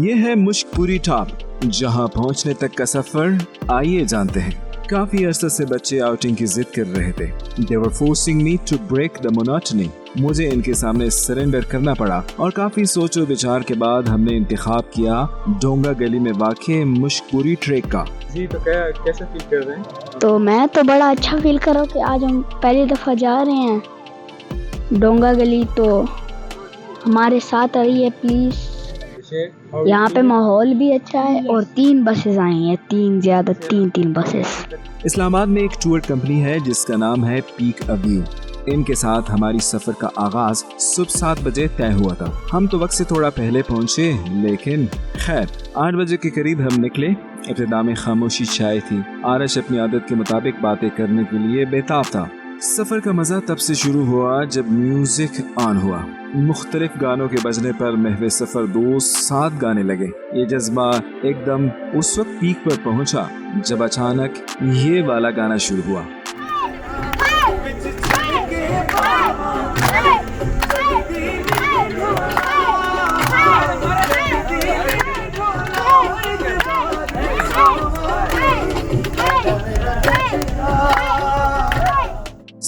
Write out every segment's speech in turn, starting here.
ये है मुश्कपुरी टॉप, जहां पहुंचने तक का सफर आइए जानते हैं. काफी अरसे से बच्चे आउटिंग की जिद कर रहे थे. They were forcing me to break the monotony. मुझे इनके सामने सरेंडर करना पड़ा और काफी सोचो विचार के बाद हमने इंतखाब किया डोंगा गली में वाक़े मुश्कपुरी ट्रेक का. जी तो कैसे फील कर रहे हैं? तो मैं तो बड़ा अच्छा फील कर रहा हूँ कि आज हम पहली दफ़ा जा रहे हैं डोंगा गली. तो हमारे साथ आइए प्लीज़. यहाँ पे माहौल भी अच्छा है और 3 बसेस आई हैं, 3 बसेस. इस्लामाबाद में एक टूर कंपनी है जिसका नाम है पीक अव्यू. इनके साथ हमारी सफर का आगाज सुबह 7 बजे तय हुआ था. हम तो वक्त से थोड़ा पहले पहुंचे, लेकिन खैर 8 बजे के करीब हम निकले. इब्तिदा में खामोशी छाई थी. आरश अपनी आदत के मुताबिक बातें करने के लिए बेताब था. सफर का मजा तब से शुरू हुआ जब म्यूजिक ऑन हुआ. मुख्तलिफ गानों के बजने पर महवे सफर दोस्त साथ गाने लगे. ये जज्बा एकदम उस वक्त पीक पर पहुंचा जब अचानक ये वाला गाना शुरू हुआ.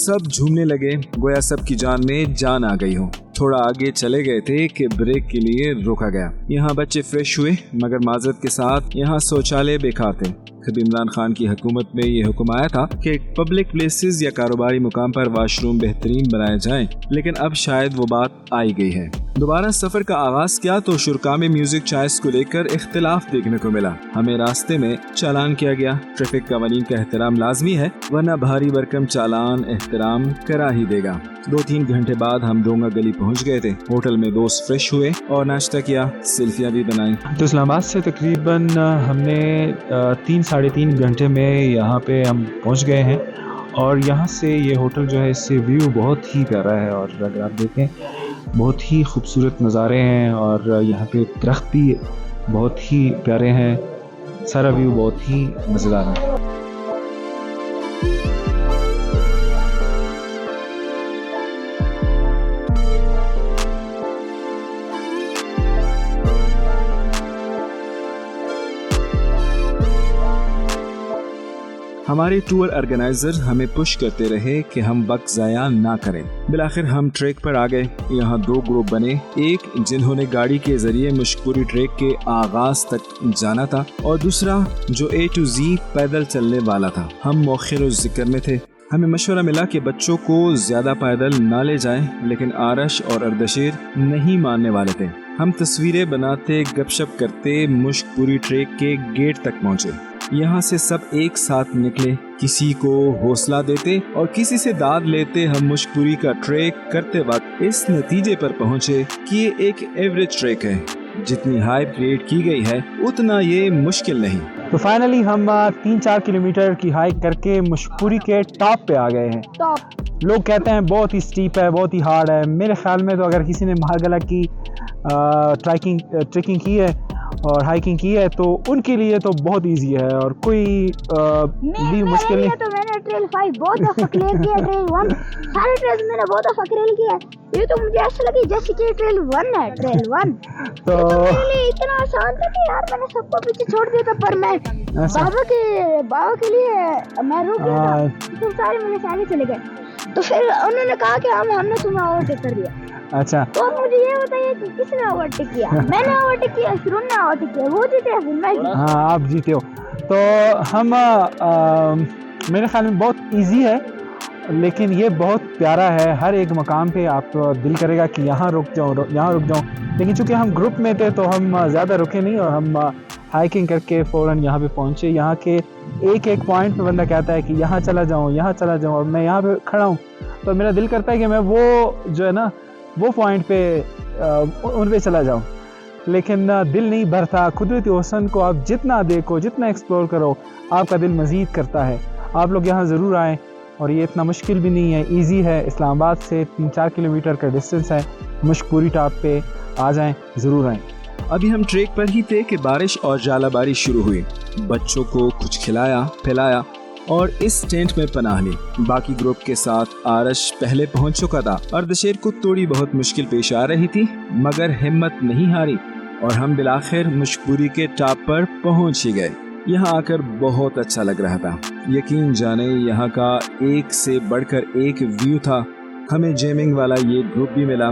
सब झूमने लगे, गोया सबकी जान में जान आ गई हो. थोड़ा आगे चले गए थे कि ब्रेक के लिए रोका गया. यहाँ बच्चे फ्रेश हुए, मगर माजरत के साथ यहाँ शौचालय बेकार थे. कभी इमरान खान की हुकूमत में ये हुक्म आया था कि पब्लिक प्लेसेस या कारोबारी मुकाम पर वाशरूम बेहतरीन बनाए जाएं, लेकिन अब शायद वो बात आई गई है. दोबारा सफर का आगाज किया तो शुरा में म्यूजिक चॉइस को लेकर इख्तिलाफ देखने को मिला. हमें रास्ते में चालान किया गया. ट्रैफिक कवानीन का एहतराम लाजमी है, वरना भारी भरकम चालान एहतराम करा ही देगा. 2-3 घंटे बाद हम डोंगा गली पहुंच गए थे. होटल में दोस्त फ्रेश हुए और नाश्ता किया, सेल्फियां भी बनाई. तो इस्लामाबाद से तकरीबन हमने 3-3.5 घंटे में यहाँ पे हम पहुँच गए हैं. और यहाँ से ये होटल जो है, इससे व्यू बहुत ही प्यारा है. और अगर आप देखें बहुत ही खूबसूरत नज़ारे हैं और यहाँ पे दरख्त भी बहुत ही प्यारे हैं. सारा व्यू बहुत ही मज़ेदार है. हमारे टूर ऑर्गेनाइजर हमें पुश करते रहे कि हम वक्त ज़ाया ना करें. बिलाखिर हम ट्रैक पर आ गए. यहाँ 2 ग्रुप बने, एक जिन्होंने गाड़ी के जरिए मुश्कपुरी ट्रैक के आगाज तक जाना था और दूसरा जो A to Z पैदल चलने वाला था. हम मौखिर जिक्र में थे. हमें मशवरा मिला कि बच्चों को ज्यादा पैदल ना ले जाएं, लेकिन आरश और अर्दशीर नहीं मानने वाले थे. हम तस्वीरें बनाते गपशप करते मुश्कपुरी ट्रैक के गेट तक पहुँचे. यहाँ से सब एक साथ निकले, किसी को हौसला देते और किसी से दाद लेते. हम मुश्कपुरी का ट्रैक करते वक्त इस नतीजे पर पहुँचे कि ये एक एवरेज ट्रैक है. जितनी हाइप क्रिएट की गई है उतना ये मुश्किल नहीं. तो फाइनली हम 3-4 किलोमीटर की हाइक करके मुश्कपुरी के टॉप पे आ गए हैं. लोग कहते हैं बहुत ही स्टीप है, बहुत ही हार्ड है. मेरे ख्याल में तो अगर किसी ने महागला की ट्रैकिंग की है और हाइकिंग की है तो उनके लिए तो बहुत इजी है और कोई भी मुश्किल नहीं. तो मैंने ट्रेल 5 बहुत दफा क्लियर किया, ट्रेल 1 सारे ट्रेल्स मैंने बहुत दफा क्लियर किया. ये तो मुझे ऐसा लगी जैसे कि ट्रेल 1 है. ट्रेल 1 तो मेरे लिए इतना आसान था कि यार मैंने सबको पीछे छोड़ दिया था. पर मैं बाबा के लिए मैं रुक गया था, तो सारे मेरे आगे चले गए. तो फिर उन्होंने कहा कि हमने तुम्हें ओवरटेक कर दिया. अच्छा, तो मुझे ये बताइए कि किसने ओवरटेक किया? मैंने ओवरटेक किया, फिर उन्होंने ओवरटेक किया. वो जीते फिर मैं जीता. हाँ, आप जीते हो. तो हम मेरे ख्याल में बहुत इजी है, लेकिन ये बहुत प्यारा है. हर एक मकाम पे आप दिल करेगा कि यहाँ रुक जाऊँ. लेकिन चूँकि हम ग्रुप में थे तो हम ज़्यादा रुके नहीं और हम हाइकिंग करके फ़ौरन यहाँ पे पहुँचे. यहाँ के एक पॉइंट पे बंदा कहता है कि यहाँ चला जाऊँ और मैं यहाँ पे खड़ा हूँ. तो मेरा दिल करता है कि मैं वो जो है ना वो पॉइंट पे उन पे चला जाऊँ. लेकिन दिल नहीं भरता। कुदरती हुस्न को आप जितना देखो, जितना एक्सप्लोर करो, आपका दिल मज़ीद करता है। आप लोग यहाँ ज़रूर आएँ, और ये इतना मुश्किल भी नहीं है, इजी है। इस्लामाबाद से 3-4 किलोमीटर का डिस्टेंस है। मुश्कपुरी टॉप पे आ जाएं, ज़रूर आएं। अभी हम ट्रेक पर ही थे कि बारिश और जालाबारी शुरू हुई। बच्चों को कुछ खिलाया पिलाया और इस टेंट में पनाह ली। बाकी ग्रुप के साथ आरश पहले पहुंच चुका था। अर्दशेर को थोड़ी बहुत मुश्किल पेश आ रही थी, मगर हिम्मत नहीं हारी और हम बिलाखिर मुश्कपुरी के टॉप पर पहुंच ही गए। यहाँ आकर बहुत अच्छा लग रहा था। यकीन जाने यहाँ का एक से बढ़कर एक व्यू था। हमें जेमिंग वाला ये ग्रुप भी मिला।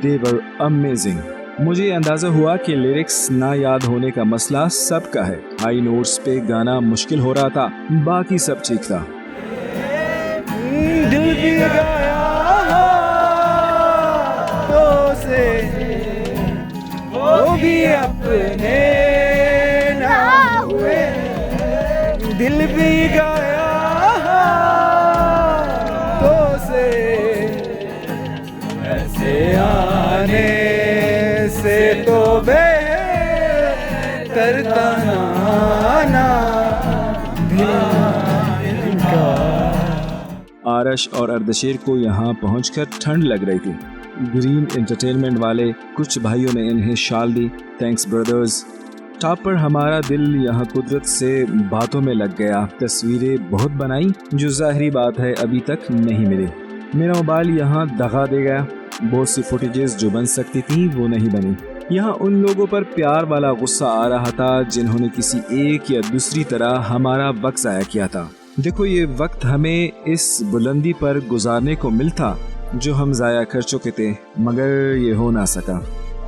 दे वर अमेजिंग। मुझे अंदाज़ा हुआ कि लिरिक्स ना याद होने का मसला सबका है। हाई नोट्स पे गाना मुश्किल हो रहा था, बाकी सब ठीक था। दिल भी गया तो से वो भी अपने ना हुए। दिल भी गया तो से ऐसे आने से तो बेहतर तनाना दिल का। आरश और अर्दशेर को यहाँ पहुंचकर ठंड लग रही थी। ग्रीन एंटरटेनमेंट वाले कुछ भाइयों ने इन्हें शाल दी। Thanks brothers. टॉप पर हमारा दिल यहाँ कुदरत से बातों में लग गया। तस्वीरें बहुत बनाई जो ज़ाहिरी बात है अभी तक नहीं मिली। मेरा मोबाइल यहाँ दगा दे गया। बहुत सी फुटेजेस जो बन सकती थी वो नहीं बनी। यहाँ उन लोगों पर प्यार वाला गुस्सा आ रहा था जिन्होंने किसी एक या दूसरी तरह हमारा वक्त ज़ाया किया था। देखो ये वक्त हमें इस बुलंदी पर गुजारने को मिलता जो हम ज़ाया कर चुके थे, मगर ये हो ना सका।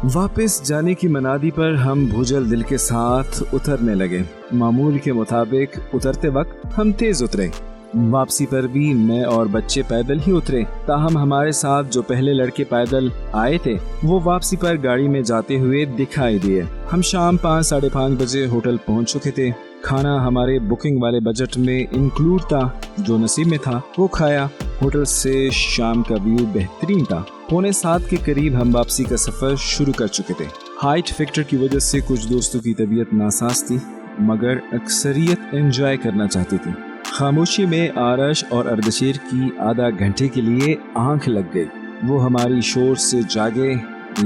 वापस जाने की मनादी पर हम भूजल दिल के साथ उतरने लगे। मामूल के मुताबिक उतरते वक्त हम तेज उतरे। वापसी पर भी मैं और बच्चे पैदल ही उतरे। ताहम हमारे साथ जो पहले लड़के पैदल आए थे वो वापसी पर गाड़ी में जाते हुए दिखाई दिए। हम शाम 5-5:30 बजे होटल पहुंच चुके थे। खाना हमारे बुकिंग वाले बजट में इंक्लूड था, जो नसीब में था वो खाया। होटल से शाम का व्यू बेहतरीन था। 6:45 के करीब हम वापसी का सफ़र शुरू कर चुके थे। हाइट फैक्टर की वजह से कुछ दोस्तों की तबीयत नासाज थी, मगर अक्सरियत एंजॉय करना चाहती थी। खामोशी में आरश और अर्दशेर की आधा घंटे के लिए आंख लग गई। वो हमारी शोर से जागे।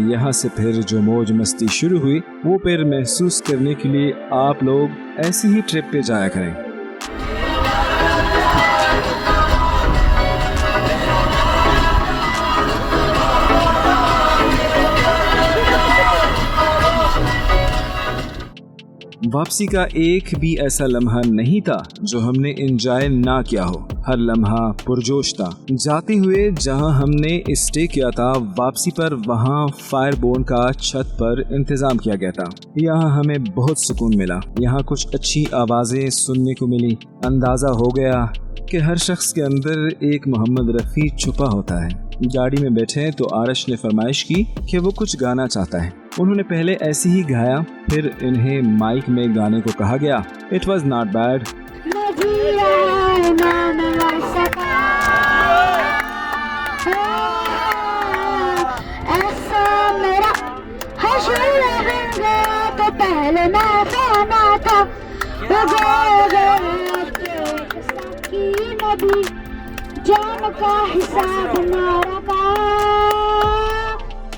यहाँ से फिर जो मौज मस्ती शुरू हुई वो फिर महसूस करने के लिए आप लोग ऐसी ही ट्रिप पे जाया करें। वापसी का एक भी ऐसा लम्हा नहीं था जो हमने एंजॉय ना किया हो। हर लम्हा पुरजोश था। जाते हुए जहां हमने स्टे किया था, वापसी पर वहां फायरबोर्न का छत पर इंतजाम किया गया था। यहाँ हमें बहुत सुकून मिला। यहाँ कुछ अच्छी आवाज़ें सुनने को मिली। अंदाज़ा हो गया कि हर शख्स के अंदर एक मोहम्मद रफ़ी छुपा होता है। गाड़ी में बैठे तो आरश ने फरमाइश की कि वो कुछ गाना चाहता है। उन्होंने पहले ऐसे ही गाया, फिर इन्हें माइक में गाने को कहा गया। It was not bad.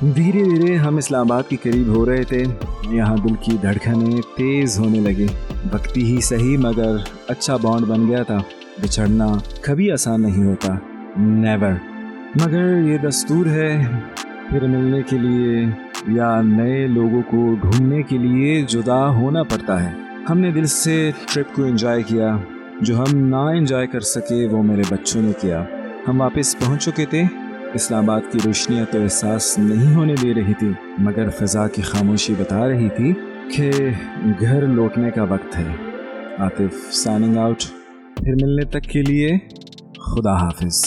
धीरे धीरे हम इस्लामाबाद के करीब हो रहे थे। यहाँ दिल की धड़कनें तेज होने लगी। वक्ती ही सही मगर अच्छा बॉन्ड बन गया था। बिछड़ना कभी आसान नहीं होता, नेवर। मगर ये दस्तूर है, फिर मिलने के लिए या नए लोगों को ढूंढने के लिए जुदा होना पड़ता है। हमने दिल से ट्रिप को एंजॉय किया। जो हम ना एंजॉय कर सके वो मेरे बच्चों ने किया। हम वापस पहुंच चुके थे। इस्लामाबाद की रोशनियां तो एहसास नहीं होने दे रही थी, मगर फ़ज़ा की खामोशी बता रही थी कि घर लौटने का वक्त है। Atif signing out. फिर मिलने तक के लिए खुदा हाफिज़।